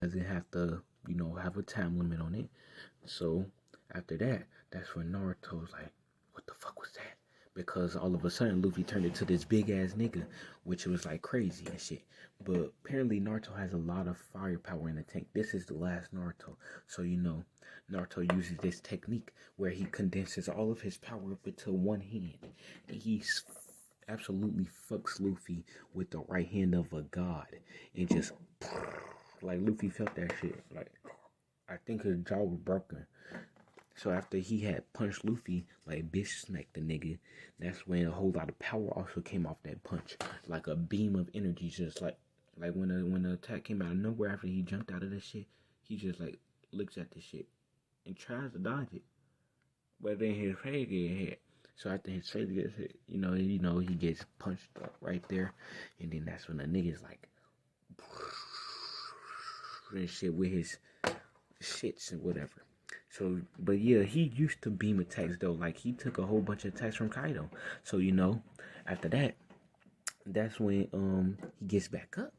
doesn't have to, have a time limit on it. So after that, that's when Naruto's like, what the fuck was that? Because all of a sudden Luffy turned into this big ass nigga, which was like crazy and shit. But apparently Naruto has a lot of firepower in the tank. This is the last Naruto. So Naruto uses this technique where he condenses all of his power up into one hand. And he absolutely fucks Luffy with the right hand of a god. And just like Luffy felt that shit. Like I think his jaw was broken. So after he had punched Luffy, like bitch smacked the nigga, that's when a whole lot of power also came off that punch. Like a beam of energy, just like when the attack came out of nowhere after he jumped out of that shit, he just like looks at the shit and tries to dodge it. But then his face get hit. So after his face gets hit, he gets punched up right there. And then that's when the nigga's like and shit with his shits and whatever. So, but yeah, he used to beam attacks though. Like he took a whole bunch of attacks from Kaido. So after that, that's when he gets back up.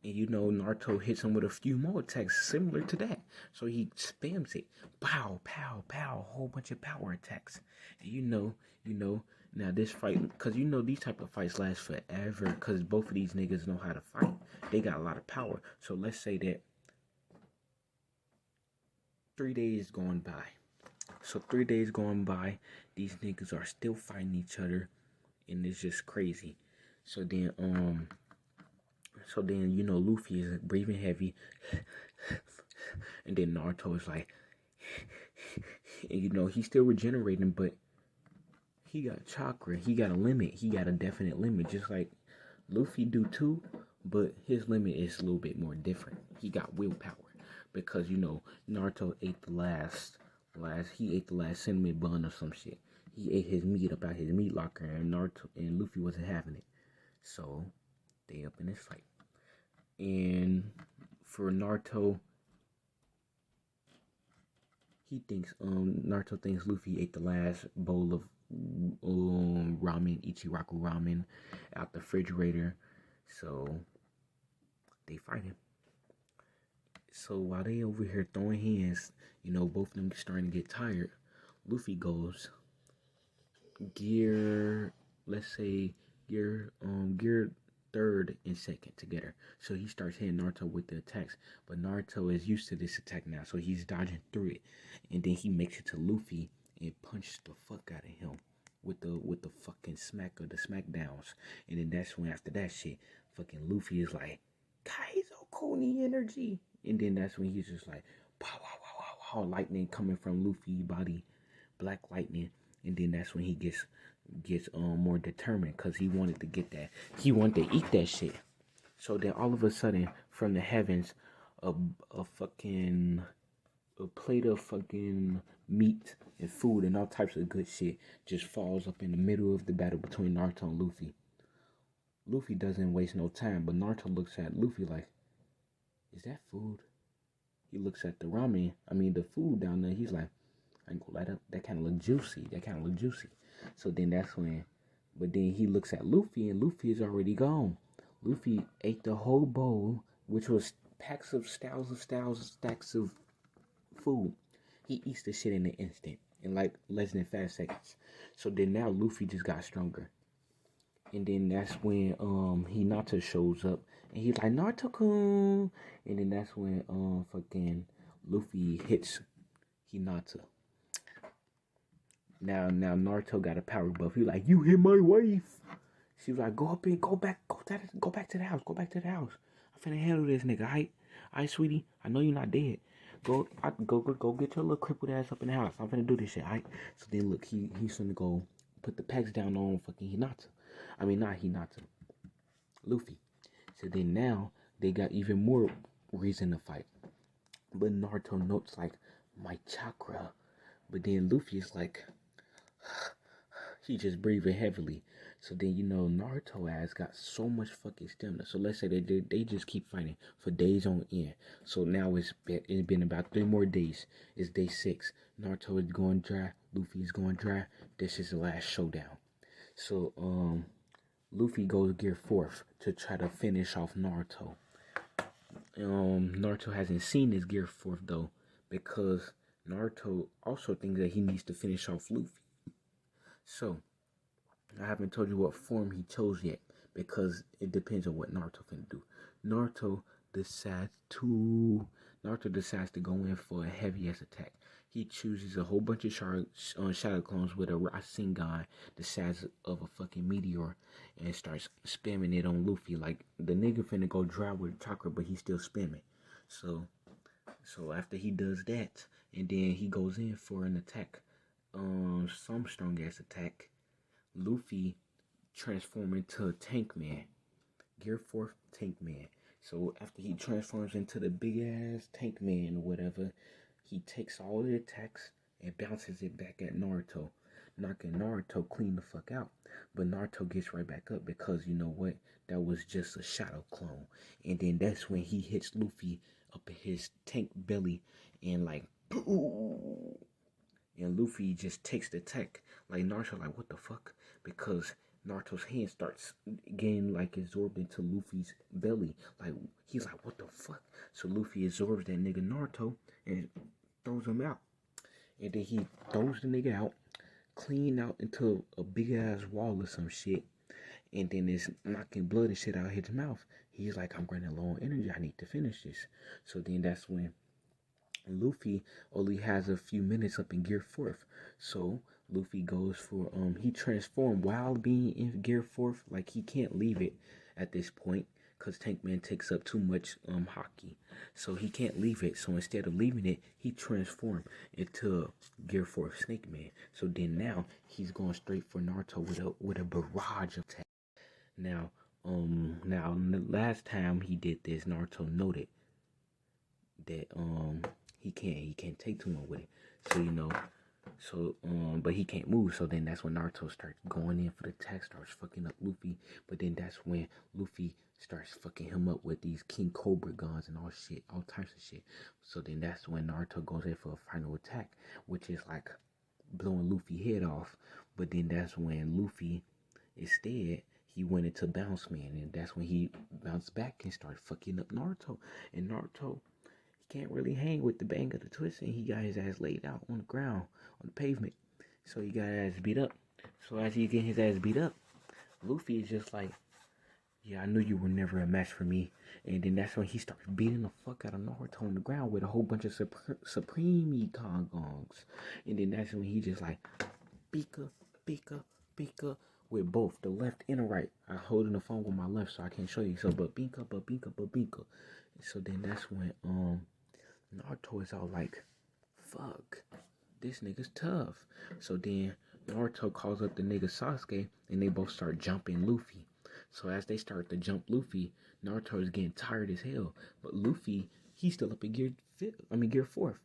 And Naruto hits him with a few more attacks similar to that. So he spams it. Pow, pow, pow, a whole bunch of power attacks. And now this fight, because these type of fights last forever, because both of these niggas know how to fight. They got a lot of power. So let's say that 3 days going by. So 3 days going by, these niggas are still fighting each other, and it's just crazy. So then Luffy is breathing heavy, and then Naruto is like, and he's still regenerating, but he got chakra. He got a limit. He got a definite limit, just like Luffy do too. But his limit is a little bit more different. He got willpower because Naruto ate the last he ate the last cinnamon bun or some shit. He ate his meat up out his meat locker, and Naruto and Luffy wasn't having it. So they up in this fight. And for Naruto, Naruto thinks Luffy ate the last bowl of ramen, Ichiraku ramen, out the refrigerator. So they fight him. So while they over here throwing hands, both of them starting to get tired, Luffy goes gear, let's say gear third and second together. So he starts hitting Naruto with the attacks, but Naruto is used to this attack now, so he's dodging through it, and then he makes it to Luffy and punches the fuck out of him with the fucking smack of the smackdowns, and then that's when after that shit, fucking Luffy is like Kaizo Kuni energy, and then that's when he's just like pow wow wow wow wow, lightning coming from Luffy's body, black lightning, and then that's when he gets more determined because he wanted to get that. He wanted to eat that shit. So then all of a sudden, from the heavens, a plate of fucking meat and food and all types of good shit just falls up in the middle of the battle between Naruto and Luffy. Luffy doesn't waste no time, but Naruto looks at Luffy like, is that food? He looks at the food down there. He's like, I ain't gonna light up. That kind of look juicy. So then but then he looks at Luffy, and Luffy is already gone. Luffy ate the whole bowl, which was stacks of food. He eats the shit in an instant, in like less than 5 seconds. So then now Luffy just got stronger. And then that's when Hinata shows up, and he's like, Naruto-kun. And then that's when fucking Luffy hits Hinata. Now Naruto got a power buff. He like, you hit my wife. She was like, go back to the house. I'm finna handle this nigga, alright, sweetie. I know you're not dead. Go get your little crippled ass up in the house. I'm finna do this shit, alright? So then look, he's finna go put the packs down on fucking Hinata. I mean, not Hinata. Luffy. So then now they got even more reason to fight. But Naruto notes like, my chakra. But then Luffy is like, he just breathing heavily. So then Naruto ass got so much fucking stamina. So let's say they just keep fighting for days on end. So now it's been about 3 more days. It's day 6. Naruto is going dry. Luffy is going dry. This is the last showdown. So Luffy goes gear 4th to try to finish off Naruto. Naruto hasn't seen this Gear 4th though, because Naruto also thinks that he needs to finish off Luffy. So I haven't told you what form he chose yet, because it depends on what Naruto can do. Naruto decides to go in for a heavy ass attack. He chooses a whole bunch of shadow clones with a Rasengan the size of a fucking meteor and starts spamming it on Luffy like the nigga finna go dry with chakra, but he's still spamming. So after he does that, and then he goes in for an attack, some strong ass attack, Luffy transform into a Tank Man, Gear 4 Tank Man. So after he transforms into the big ass Tank Man or whatever, he takes all the attacks and bounces it back at Naruto, knocking Naruto clean the fuck out. But Naruto gets right back up because you know what? That was just a shadow clone. And then that's when he hits Luffy up in his tank belly and like, and Luffy just takes the tech. Like Naruto, like what the fuck? Because Naruto's hand starts getting like absorbed into Luffy's belly. Like he's like, what the fuck? So Luffy absorbs that nigga Naruto and throws him out. And then he throws the nigga out, clean out into a big ass wall or some shit. And then it's knocking blood and shit out of his mouth. He's like, I'm running low on energy. I need to finish this. So then that's when Luffy only has a few minutes up in Gear 4th. So Luffy goes for he transformed while being in Gear 4th. Like he can't leave it at this point because Tank Man takes up too much hockey. So he can't leave it. So instead of leaving it, he transformed into Gear 4th Snake Man. So then now he's going straight for Naruto with a barrage of attack. Now the last time he did this, Naruto noted that he can't take too much with it. So but he can't move. So then that's when Naruto starts going in for the attack, starts fucking up Luffy. But then that's when Luffy starts fucking him up with these King Cobra guns and all shit, all types of shit. So then that's when Naruto goes in for a final attack, which is like blowing Luffy head off. But then that's when Luffy instead he went into Bounce Man, and that's when he bounced back and started fucking up Naruto. And Naruto, he can't really hang with the bang of the twist, and he got his ass laid out on the ground, on the pavement. So he got his ass beat up. So as he get his ass beat up, Luffy is just like, yeah, I knew you were never a match for me. And then that's when he starts beating the fuck out of Naruto on the ground with a whole bunch of Supreme Gongs. And then that's when he just like, Pika, Pika, Pika, with both the left and the right. I'm holding the phone with my left, so I can't show you. So, but Binka. So then that's when Naruto is all like, fuck, this nigga's tough. So then Naruto calls up the nigga Sasuke, and they both start jumping Luffy. So as they start to jump Luffy, Naruto is getting tired as hell. But Luffy, he's still up in Gear 4th.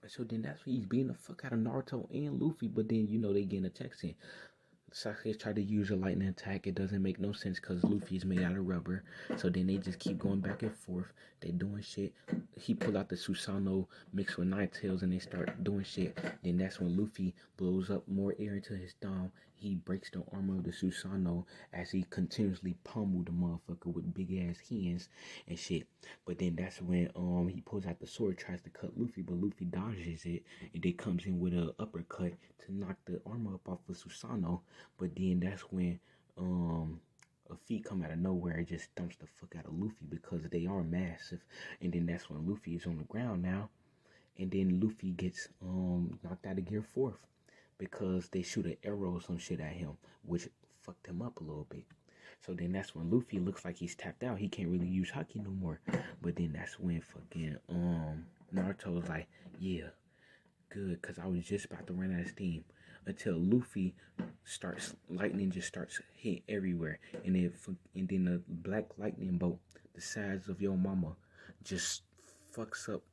So then that's when he's beating the fuck out of Naruto and Luffy. But then, you know, they getting attacks in. Sasuke tried to use a lightning attack. It doesn't make no sense because Luffy is made out of rubber. So then they just keep going back and forth. They doing shit. He pulled out the Susanoo mixed with Nine Tails and they start doing shit. Then that's when Luffy blows up more air into his thumb. He breaks the armor of the Susanoo as he continuously pummeled the motherfucker with big ass hands and shit. But then that's when he pulls out the sword, tries to cut Luffy, but Luffy dodges it and then comes in with an uppercut to knock the armor up off of Susanoo. But then that's when a feat come out of nowhere and just dumps the fuck out of Luffy because they are massive. And then that's when Luffy is on the ground now. And then Luffy gets knocked out of Gear 4th because they shoot an arrow or some shit at him, which fucked him up a little bit. So then that's when Luffy looks like he's tapped out. He can't really use Haki no more. But then that's when fucking Naruto was like, yeah, good, because I was just about to run out of steam. Until Luffy starts, lightning just starts hitting everywhere. And then the black lightning bolt, the size of your mama, just fucks up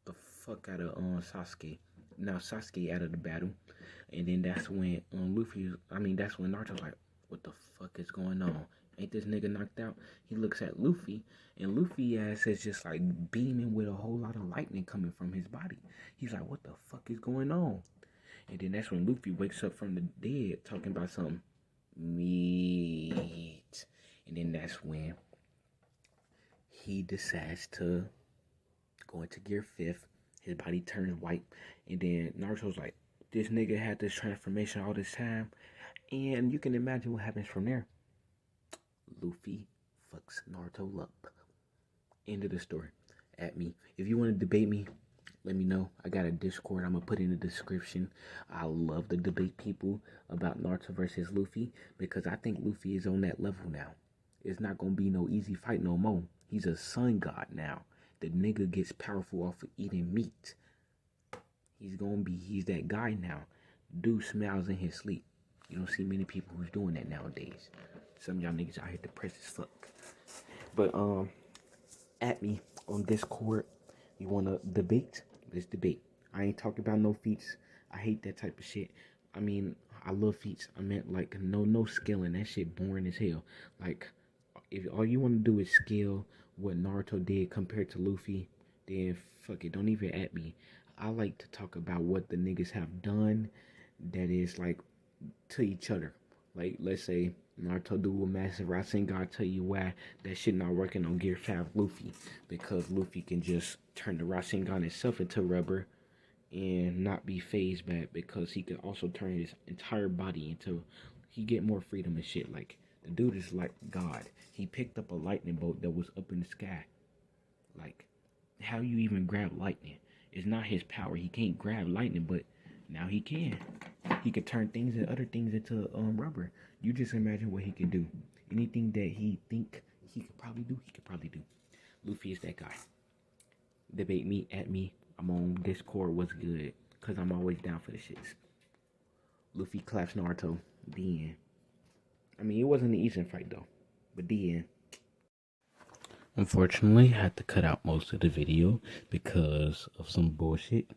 the fuck out of Sasuke. Now Sasuke out of the battle. And then that's when that's when Naruto's like, what the fuck is going on? Ain't this nigga knocked out? He looks at Luffy, and Luffy ass is just like beaming with a whole lot of lightning coming from his body. He's like, what the fuck is going on? And then that's when Luffy wakes up from the dead talking about something meat. And then that's when he decides to go into gear 5th. His body turns white. And then Naruto's like, this nigga had this transformation all this time. And you can imagine what happens from there. Luffy fucks Naruto up. End of the story. At me. If you want to debate me, let me know. I got a Discord I'm going to put in the description. I love to debate people about Naruto versus Luffy because I think Luffy is on that level now. It's not going to be no easy fight no more. He's a sun god now. The nigga gets powerful off of eating meat. He's that guy now. Dude smiles in his sleep. You don't see many people who's doing that nowadays. Some of y'all niggas out here depressed as fuck. But, at me on Discord. You want to debate? Let's debate. I ain't talking about no feats. I hate that type of shit. I mean, I love feats. I meant like no skilling. That shit boring as hell. Like, if all you want to do is skill what Naruto did compared to Luffy, then fuck it. Don't even at me. I like to talk about what the niggas have done that is like to each other. Like, let's say Naruto do a massive Rasengan. I'll tell you why that shit not working on Gear 5 Luffy. Because Luffy can just turn the Rasengan itself into rubber and not be phased back. Because he can also turn his entire body into... He get more freedom and shit. Like, the dude is like God. He picked up a lightning bolt that was up in the sky. Like, how you even grab lightning? It's not his power. He can't grab lightning, but now he can. He could turn things and other things into rubber. You just imagine what he can do. Anything that he think he could probably do, he could probably do. Luffy is that guy. Debate me, at me. I'm on Discord. What's good? Because I'm always down for the shits. Luffy claps Naruto. The end. I mean, it wasn't an easy fight, though. But the end. Unfortunately, I had to cut out most of the video because of some bullshit.